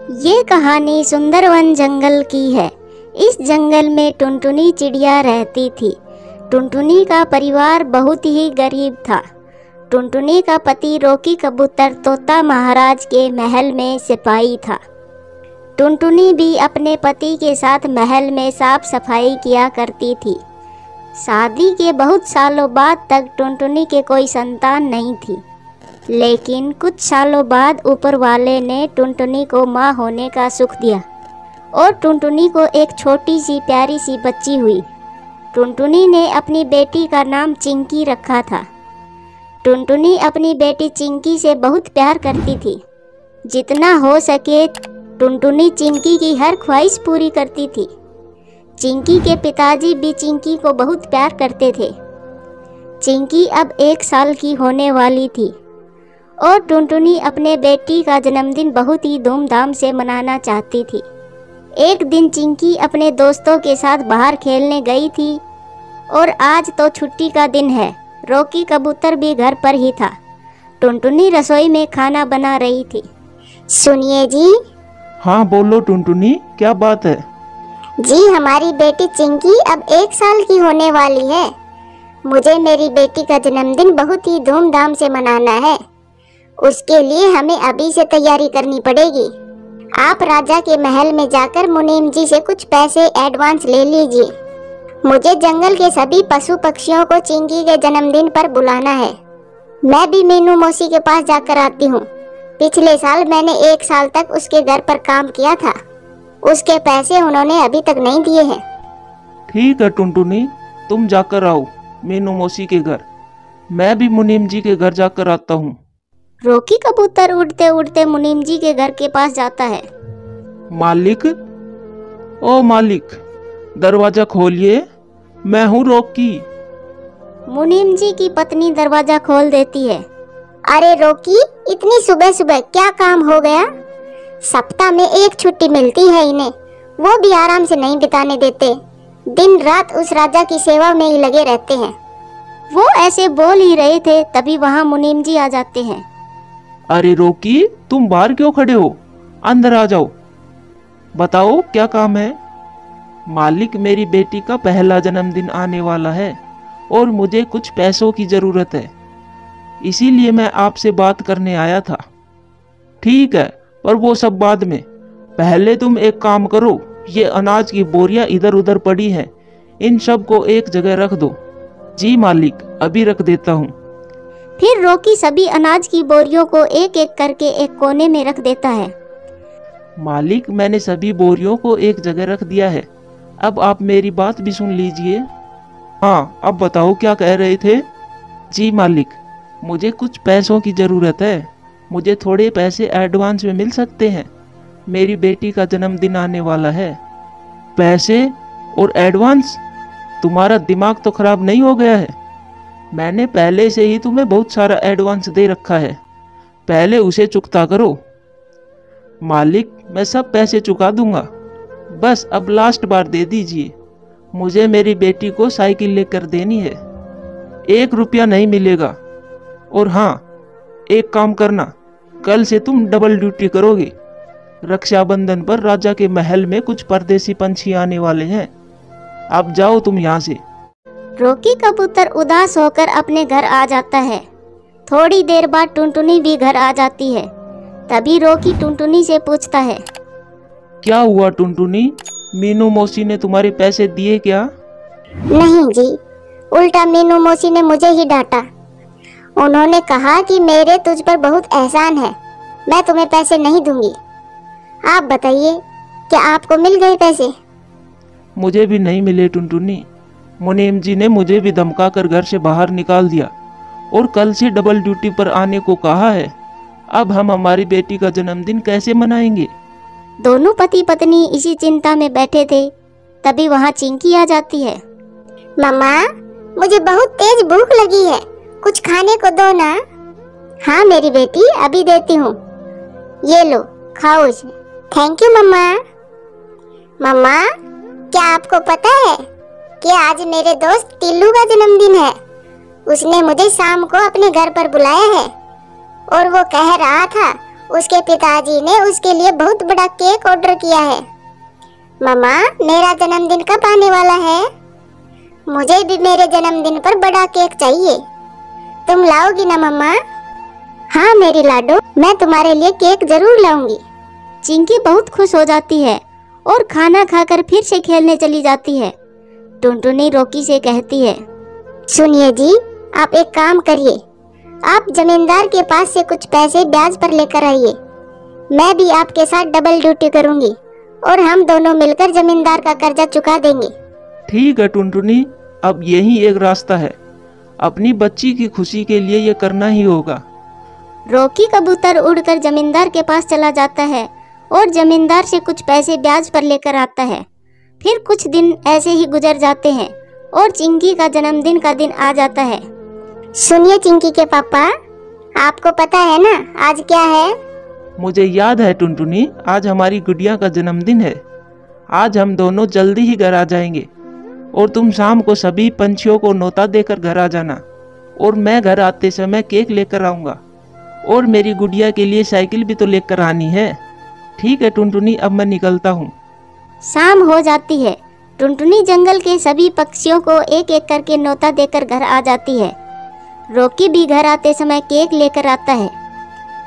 ये कहानी सुंदरवन जंगल की है। इस जंगल में टुनटुनी चिड़िया रहती थी। टुनटुनी का परिवार बहुत ही गरीब था। टुनटुनी का पति रोकी कबूतर तोता महाराज के महल में सिपाही था। टुनटुनी भी अपने पति के साथ महल में साफ सफाई किया करती थी। शादी के बहुत सालों बाद तक टुनटुनी के कोई संतान नहीं थी, लेकिन कुछ सालों बाद ऊपर वाले ने टुनटुनी को माँ होने का सुख दिया और टुनटुनी को एक छोटी सी प्यारी सी बच्ची हुई। टुनटुनी ने अपनी बेटी का नाम चिंकी रखा था। टुनटुनी अपनी बेटी चिंकी से बहुत प्यार करती थी। जितना हो सके टुनटुनी चिंकी की हर ख्वाहिश पूरी करती थी। चिंकी के पिताजी भी चिंकी को बहुत प्यार करते थे। चिंकी अब 1 साल की होने वाली थी और टुनटुनी अपने बेटी का जन्मदिन बहुत ही धूमधाम से मनाना चाहती थी। एक दिन चिंकी अपने दोस्तों के साथ बाहर खेलने गई थी और आज तो छुट्टी का दिन है। रोकी कबूतर भी घर पर ही था। टुनटुनी रसोई में खाना बना रही थी। सुनिए जी। हाँ बोलो टुनटुनी, क्या बात है? जी, हमारी बेटी चिंकी अब 1 साल की होने वाली है। मुझे मेरी बेटी का जन्मदिन बहुत ही धूमधाम से मनाना है। उसके लिए हमें अभी से तैयारी करनी पड़ेगी। आप राजा के महल में जाकर मुनीम जी से कुछ पैसे एडवांस ले लीजिए। मुझे जंगल के सभी पशु पक्षियों को चिंकी के जन्मदिन पर बुलाना है। मैं भी मीनू मौसी के पास जाकर आती हूँ। पिछले साल मैंने 1 साल तक उसके घर पर काम किया था। उसके पैसे उन्होंने अभी तक नहीं दिए हैं। ठीक है टुनटुनी, तुम जाकर आओ मीनू मौसी के घर। मैं भी मुनीम जी के घर जाकर आता हूँ। रोकी कबूतर उड़ते उड़ते मुनीम जी के घर के पास जाता है। मालिक, ओ मालिक, दरवाजा खोलिए, मैं हूँ रोकी। मुनीम जी की पत्नी दरवाजा खोल देती है। अरे रोकी, इतनी सुबह सुबह क्या काम हो गया? सप्ताह में 1 छुट्टी मिलती है इन्हें, वो भी आराम से नहीं बिताने देते। दिन रात उस राजा की सेवा में ही लगे रहते हैं। वो ऐसे बोल ही रहे थे, तभी वहाँ मुनीम जी आ जाते हैं। अरे रोकी, तुम बाहर क्यों खड़े हो? अंदर आ जाओ, बताओ क्या काम है? मालिक, मेरी बेटी का पहला जन्मदिन आने वाला है और मुझे कुछ पैसों की जरूरत है, इसीलिए मैं आपसे बात करने आया था। ठीक है, पर वो सब बाद में। पहले तुम एक काम करो, ये अनाज की बोरियां इधर उधर पड़ी हैं, इन सब को एक जगह रख दो। जी मालिक, अभी रख देता हूँ। फिर रोकी सभी अनाज की बोरियों को एक एक करके एक कोने में रख देता है। मालिक, मैंने सभी बोरियों को एक जगह रख दिया है। अब आप मेरी बात भी सुन लीजिए। हाँ, अब बताओ क्या कह रहे थे? जी मालिक, मुझे कुछ पैसों की ज़रूरत है। मुझे थोड़े पैसे एडवांस में मिल सकते हैं? मेरी बेटी का जन्मदिन आने वाला है। पैसे और एडवांस? तुम्हारा दिमाग तो खराब नहीं हो गया है? मैंने पहले से ही तुम्हें बहुत सारा एडवांस दे रखा है, पहले उसे चुकता करो। मालिक, मैं सब पैसे चुका दूंगा, बस अब लास्ट बार दे दीजिए। मुझे मेरी बेटी को साइकिल लेकर देनी है। 1 रुपया नहीं मिलेगा। और हाँ, एक काम करना, कल से तुम डबल ड्यूटी करोगे। रक्षाबंधन पर राजा के महल में कुछ परदेसी पंछी आने वाले हैं। अब जाओ तुम यहाँ से। रोकी कबूतर उदास होकर अपने घर आ जाता है। थोड़ी देर बाद टुनटुनी भी घर आ जाती है। तभी रोकी टुनटुनी से पूछता है, क्या हुआ टुनटुनी? मीनू मौसी ने तुम्हारे पैसे दिए क्या? नहीं जी, उल्टा मीनू मौसी ने मुझे ही डांटा। उन्होंने कहा कि मेरे तुझ पर बहुत एहसान है, मैं तुम्हें पैसे नहीं दूंगी। आप बताइए, क्या आपको मिल गए पैसे? मुझे भी नहीं मिले टुनटुनी। मुनीम जी ने मुझे भी धमकाकर घर से बाहर निकाल दिया और कल से डबल ड्यूटी पर आने को कहा है। अब हम हमारी बेटी का जन्मदिन कैसे मनाएंगे? दोनों पति पत्नी इसी चिंता में बैठे थे। तभी वहाँ चिंकी आ जाती है। मम्मा, मुझे बहुत तेज भूख लगी है, कुछ खाने को दो ना। हाँ मेरी बेटी, अभी देती हूँ, ये लो खाओ इसे। थैंक यू मम्मा। मम्मा, क्या आपको पता है कि आज मेरे दोस्त टिल्लू का जन्मदिन है? उसने मुझे शाम को अपने घर पर बुलाया है और वो कह रहा था उसके पिताजी ने उसके लिए बहुत बड़ा केक ऑर्डर किया है। मम्मा, मेरा जन्मदिन कब आने वाला है? मुझे भी मेरे जन्मदिन पर बड़ा केक चाहिए। तुम लाओगी ना मम्मा? हाँ मेरी लाडो, मैं तुम्हारे लिए केक जरूर लाऊंगी। चिंकी बहुत खुश हो जाती है और खाना खाकर फिर से खेलने चली जाती है। टुनटुनी रॉकी से कहती है, सुनिए जी, आप एक काम करिए, आप जमींदार के पास से कुछ पैसे ब्याज पर लेकर आइए। मैं भी आपके साथ डबल ड्यूटी करूंगी और हम दोनों मिलकर जमींदार का कर्जा चुका देंगे। ठीक है टुनटुनी, अब यही एक रास्ता है। अपनी बच्ची की खुशी के लिए ये करना ही होगा। रॉकी कबूतर उड़कर जमींदार के पास चला जाता है और जमींदार से कुछ पैसे ब्याज पर लेकर आता है। फिर कुछ दिन ऐसे ही गुजर जाते हैं और चिंकी का जन्मदिन का दिन आ जाता है। सुनिए चिंकी के पापा, आपको पता है ना आज क्या है? मुझे याद है टुनटुनी, आज हमारी गुड़िया का जन्मदिन है। आज हम दोनों जल्दी ही घर आ जाएंगे और तुम शाम को सभी पंछियों को न्योता देकर घर आ जाना। और मैं घर आते समय केक लेकर आऊँगा और मेरी गुड़िया के लिए साइकिल भी तो लेकर आनी है। ठीक है टुनटुनी, अब मैं निकलता हूँ। शाम हो जाती है। टुनटुनी जंगल के सभी पक्षियों को एक एक करके न्योता देकर घर आ जाती है। रॉकी भी घर आते समय केक लेकर आता है।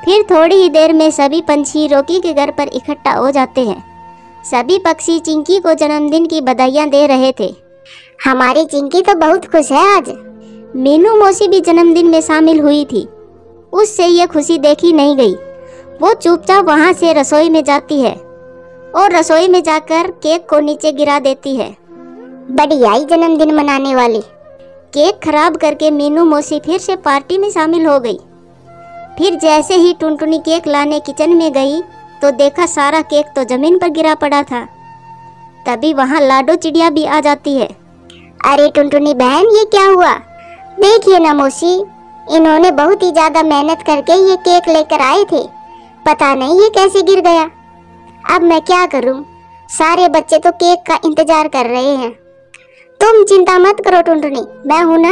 फिर थोड़ी ही देर में सभी पंछी रॉकी के घर पर इकट्ठा हो जाते हैं। सभी पक्षी चिंकी को जन्मदिन की बधाइयाँ दे रहे थे। हमारी चिंकी तो बहुत खुश है आज। मीनू मौसी भी जन्मदिन में शामिल हुई थी। उससे यह खुशी देखी नहीं गई। वो चुपचाप वहाँ से रसोई में जाती है और रसोई में जाकर केक को नीचे गिरा देती है। बड़ी आई जन्मदिन मनाने वाली। केक खराब करके मीनू मौसी फिर से पार्टी में शामिल हो गई। फिर जैसे ही टुनटुनी केक लाने किचन में गई तो देखा सारा केक तो जमीन पर गिरा पड़ा था। तभी वहाँ लाडो चिड़िया भी आ जाती है। अरे टुनटुनी बहन, ये क्या हुआ? देखिए ना मौसी, इन्होंने बहुत ही ज्यादा मेहनत करके ये केक लेकर आए थे, पता नहीं ये कैसे गिर गया। अब मैं क्या करूं? सारे बच्चे तो केक का इंतजार कर रहे हैं। तुम चिंता मत करो टुनटुनी, मैं हूं ना।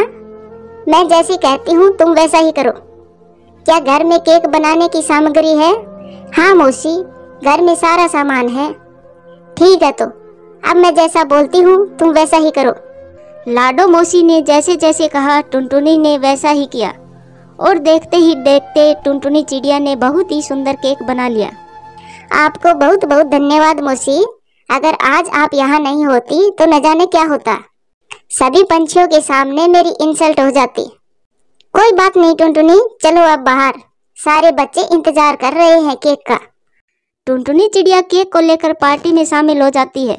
मैं जैसी कहती हूँ तुम वैसा ही करो। क्या घर में केक बनाने की सामग्री है? हाँ मौसी, घर में सारा सामान है। ठीक है, तो अब मैं जैसा बोलती हूँ तुम वैसा ही करो। लाडो मौसी ने जैसे जैसे कहा टुनटुनी ने वैसा ही किया और देखते ही देखते टुनटुनी चिड़िया ने बहुत ही सुंदर केक बना लिया। आपको बहुत बहुत धन्यवाद मौसी। अगर आज आप यहाँ नहीं होती तो न जाने क्या होता। सभी पंछियों के सामने मेरी इंसल्ट हो जाती। कोई बात नहीं टुनटुनी, चलो अब बाहर, सारे बच्चे इंतजार कर रहे हैं केक का। टुनटुनी चिड़िया केक को लेकर पार्टी में शामिल हो जाती है।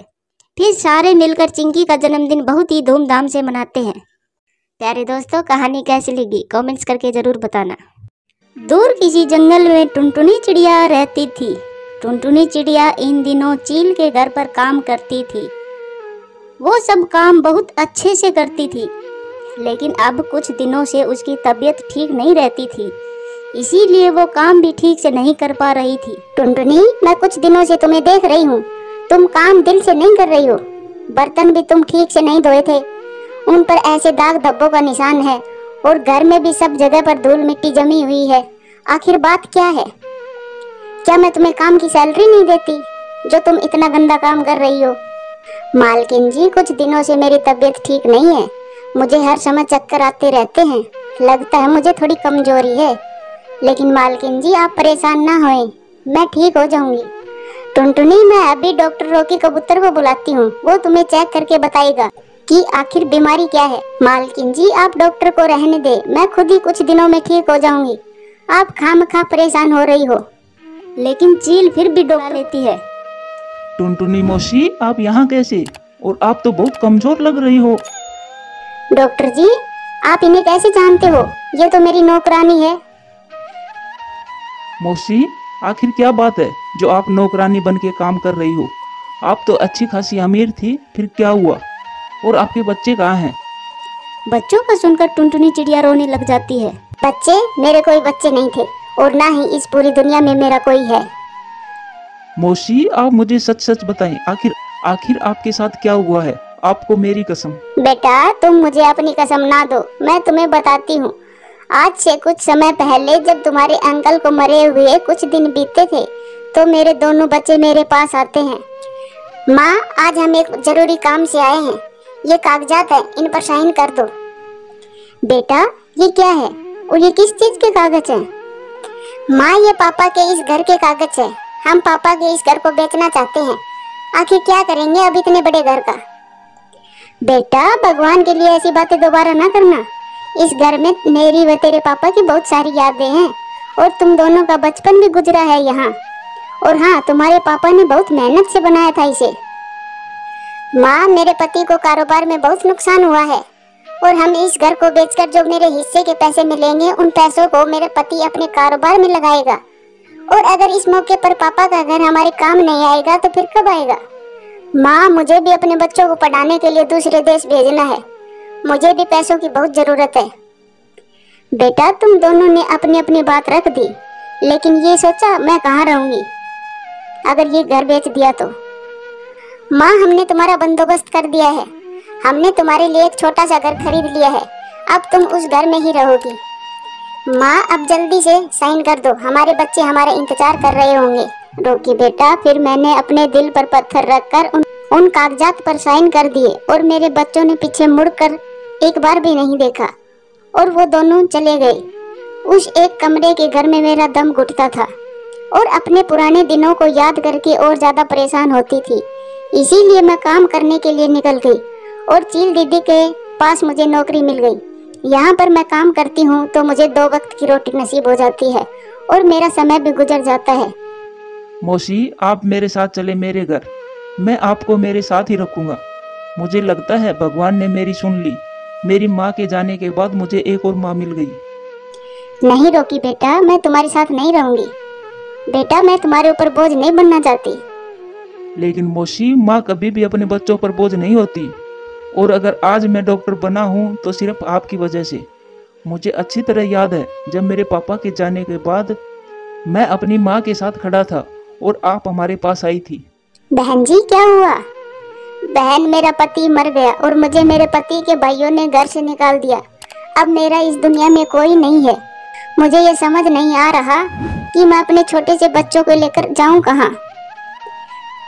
फिर सारे मिलकर चिंकी का जन्मदिन बहुत ही धूमधाम से मनाते हैं। प्यारे दोस्तों, कहानी कैसी लगी कमेंट्स करके जरूर बताना। दूर किसी जंगल में टुनटुनी चिड़िया रहती थी। टुनटुनी चिड़िया इन दिनों चील के घर पर काम करती थी। वो सब काम बहुत अच्छे से करती थी, लेकिन अब कुछ दिनों से उसकी तबीयत ठीक नहीं रहती थी, इसीलिए वो काम भी ठीक से नहीं कर पा रही थी। टुनटुनी, मैं कुछ दिनों से तुम्हें देख रही हूँ, तुम काम दिल से नहीं कर रही हो। बर्तन भी तुम ठीक से नहीं धोए थे, उन पर ऐसे दाग धब्बों का निशान है और घर में भी सब जगह पर धूल मिट्टी जमी हुई है। आखिर बात क्या है? क्या मैं तुम्हें काम की सैलरी नहीं देती जो तुम इतना गंदा काम कर रही हो? मालकिन जी, कुछ दिनों से मेरी तबीयत ठीक नहीं है, मुझे हर समय चक्कर आते रहते हैं, लगता है मुझे थोड़ी कमजोरी है। लेकिन मालकिन जी आप परेशान ना होएं, मैं ठीक हो जाऊंगी। टुनटुनी, मैं अभी डॉक्टर रॉकी कबूतर को बुलाती हूँ, वो तुम्हें चेक करके बताएगा कि आखिर बीमारी क्या है। मालकिन जी आप डॉक्टर को रहने दे, मैं खुद ही कुछ दिनों में ठीक हो जाऊंगी, आप खामखा परेशान हो रही हो। लेकिन चील फिर भी डॉक्टर लेती है। टुनटुनी मौसी, आप यहाँ कैसे? और आप तो बहुत कमजोर लग रही हो। डॉक्टर जी, आप इन्हें कैसे जानते हो? ये तो मेरी नौकरानी है। मौसी, आखिर क्या बात है जो आप नौकरानी बन के काम कर रही हो? आप तो अच्छी खासी अमीर थी, फिर क्या हुआ? और आपके बच्चे कहाँ हैं? बच्चों का सुनकर टुनटुनी चिड़िया रोने लग जाती है। बच्चे? मेरे कोई बच्चे नहीं थे और ना ही इस पूरी दुनिया में मेरा कोई है। मौसी, आप मुझे सच सच बताएं, आखिर आपके साथ क्या हुआ है? आपको मेरी कसम। बेटा तुम मुझे अपनी कसम ना दो, मैं तुम्हें बताती हूँ। आज से कुछ समय पहले जब तुम्हारे अंकल को मरे हुए कुछ दिन बीते थे तो मेरे दोनों बच्चे मेरे पास आते हैं। माँ, आज हम एक जरूरी काम से आए हैं। ये कागजात है, इन पर साइन कर दो। बेटा, ये क्या है और ये किस चीज के कागज हैं? माँ, ये पापा के इस घर के कागज है। हम पापा के इस घर को बेचना चाहते हैं। आखिर क्या करेंगे अब इतने बड़े घर का? बेटा, भगवान के लिए ऐसी बातें दोबारा ना करना। इस घर में मेरी व तेरे पापा की बहुत सारी यादें हैं और तुम दोनों का बचपन भी गुजरा है यहाँ। और हाँ, तुम्हारे पापा ने बहुत मेहनत से बनाया था इसे। माँ, मेरे पति को कारोबार में बहुत नुकसान हुआ है और हम इस घर को बेचकर जो मेरे हिस्से के पैसे मिलेंगे उन पैसों को मेरे पति अपने कारोबार में लगाएगा। और अगर इस मौके पर पापा का घर हमारे काम नहीं आएगा तो फिर कब आएगा? माँ, मुझे भी अपने बच्चों को पढ़ाने के लिए दूसरे देश भेजना है। मुझे भी पैसों की बहुत जरूरत है। बेटा, तुम दोनों ने अपनी अपनी बात रख दी, लेकिन ये सोचा मैं कहाँ रहूंगी अगर ये घर बेच दिया तो? माँ, हमने तुम्हारा बंदोबस्त कर दिया है। हमने तुम्हारे लिए एक छोटा सा घर खरीद लिया है। अब तुम उस घर में ही रहोगी। माँ, अब जल्दी से साइन कर दो, हमारे बच्चे हमारा इंतजार कर रहे होंगे। रोकी बेटा, फिर मैंने अपने दिल पर पत्थर रखकर उन कागजात पर साइन कर दिए और मेरे बच्चों ने पीछे मुड़कर एक बार भी नहीं देखा और वो दोनों चले गए। उस एक कमरे के घर में मेरा दम घुटता था और अपने पुराने दिनों को याद करके और ज्यादा परेशान होती थी। इसीलिए मैं काम करने के लिए निकल गई और चील दीदी के पास मुझे नौकरी मिल गई। यहाँ पर मैं काम करती हूँ तो मुझे 2 वक्त की रोटी नसीब हो जाती है और मेरा समय भी गुजर जाता है। मौसी, आप मेरे साथ चले मेरे घर। मैं आपको मेरे साथ ही रखूंगा। मुझे लगता है भगवान ने मेरी सुन ली। मेरी माँ के जाने के बाद मुझे एक और माँ मिल गई। नहीं रोकी बेटा, मैं तुम्हारे साथ नहीं रहूंगी। बेटा, मैं तुम्हारे ऊपर बोझ नहीं बनना चाहती। लेकिन मौसी, माँ कभी भी अपने बच्चों पर बोझ नहीं होती। और अगर आज मैं डॉक्टर बना हूँ तो सिर्फ आपकी वजह से। मुझे अच्छी तरह याद है जब मेरे पापा के जाने के बाद मैं अपनी माँ के साथ खड़ा था और आप हमारे पास आई थी। बहन जी, क्या हुआ? बहन, मेरा पति मर गया और मुझे मेरे पति के भाइयों ने घर से निकाल दिया। अब मेरा इस दुनिया में कोई नहीं है। मुझे ये समझ नहीं आ रहा कि मैं अपने छोटे से बच्चों को लेकर जाऊं कहां।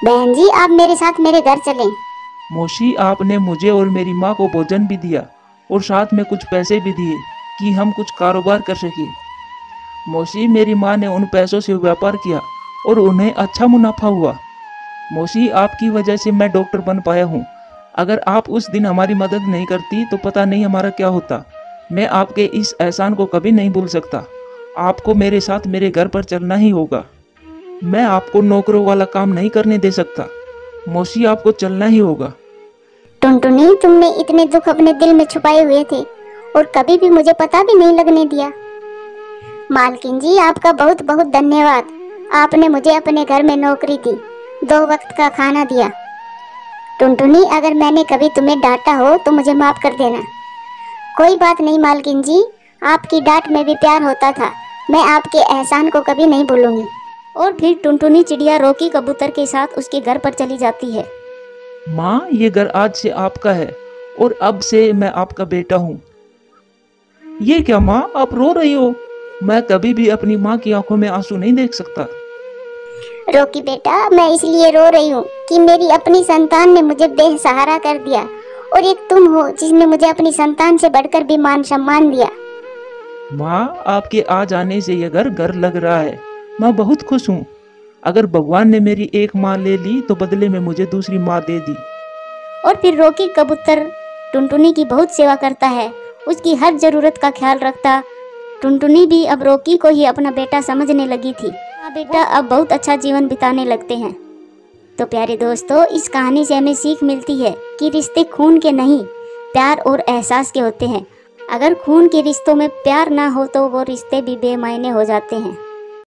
बहन जी, आप मेरे साथ मेरे घर चलें। मौसी, आपने मुझे और मेरी माँ को भोजन भी दिया और साथ में कुछ पैसे भी दिए कि हम कुछ कारोबार कर सके। मौसी, मेरी माँ ने उन पैसों से व्यापार किया और उन्हें अच्छा मुनाफा हुआ। मौसी, आपकी वजह से मैं डॉक्टर बन पाया हूँ। अगर आप उस दिन हमारी मदद नहीं करती तो पता नहीं हमारा क्या होता। मैं आपके इस एहसान को कभी नहीं भूल सकता। आपको मेरे साथ मेरे घर पर चलना ही होगा। मैं आपको नौकरों वाला काम नहीं करने दे सकता। मौसी, आपको चलना ही होगा। टुनटुनी, तुमने इतने दुख अपने दिल में छुपाए हुए थे और कभी भी मुझे पता भी नहीं लगने दिया। मालकिन जी, आपका बहुत बहुत धन्यवाद। आपने मुझे अपने घर में नौकरी दी, 2 वक्त का खाना दिया। टुनटुनी, अगर मैंने कभी तुम्हें डांटा हो तो मुझे माफ कर देना। कोई बात नहीं मालकिन जी, आपकी डांट में भी प्यार होता था। मैं आपके एहसान को कभी नहीं भूलूंगी। और फिर टुनटुनी चिड़िया रोकी कबूतर के साथ उसके घर पर चली जाती है। माँ, ये घर आज से आपका है और अब से मैं आपका बेटा हूँ। ये क्या माँ, आप रो रही हो? मैं कभी भी अपनी माँ की आंखों में आंसू नहीं देख सकता। रोकी बेटा, मैं इसलिए रो रही हूँ कि मेरी अपनी संतान ने मुझे बेसहारा कर दिया और एक तुम हो जिसने मुझे अपनी संतान से बढ़कर भी मान सम्मान दिया। माँ, आपके आ जाने से यह घर घर लग रहा है। मैं बहुत खुश हूँ। अगर भगवान ने मेरी एक माँ ले ली तो बदले में मुझे दूसरी माँ दे दी। और फिर रोकी कबूतर टुनटुनी की बहुत सेवा करता है, उसकी हर जरूरत का ख्याल रखता। टुनटुनी भी अब रोकी को ही अपना बेटा समझने लगी थी। हाँ बेटा अब बहुत अच्छा जीवन बिताने लगते हैं। तो प्यारे दोस्तों, इस कहानी से हमें सीख मिलती है कि रिश्ते खून के नहीं, प्यार और एहसास के होते हैं। अगर खून के रिश्तों में प्यार ना हो तो वो रिश्ते भी बेमायने हो जाते हैं।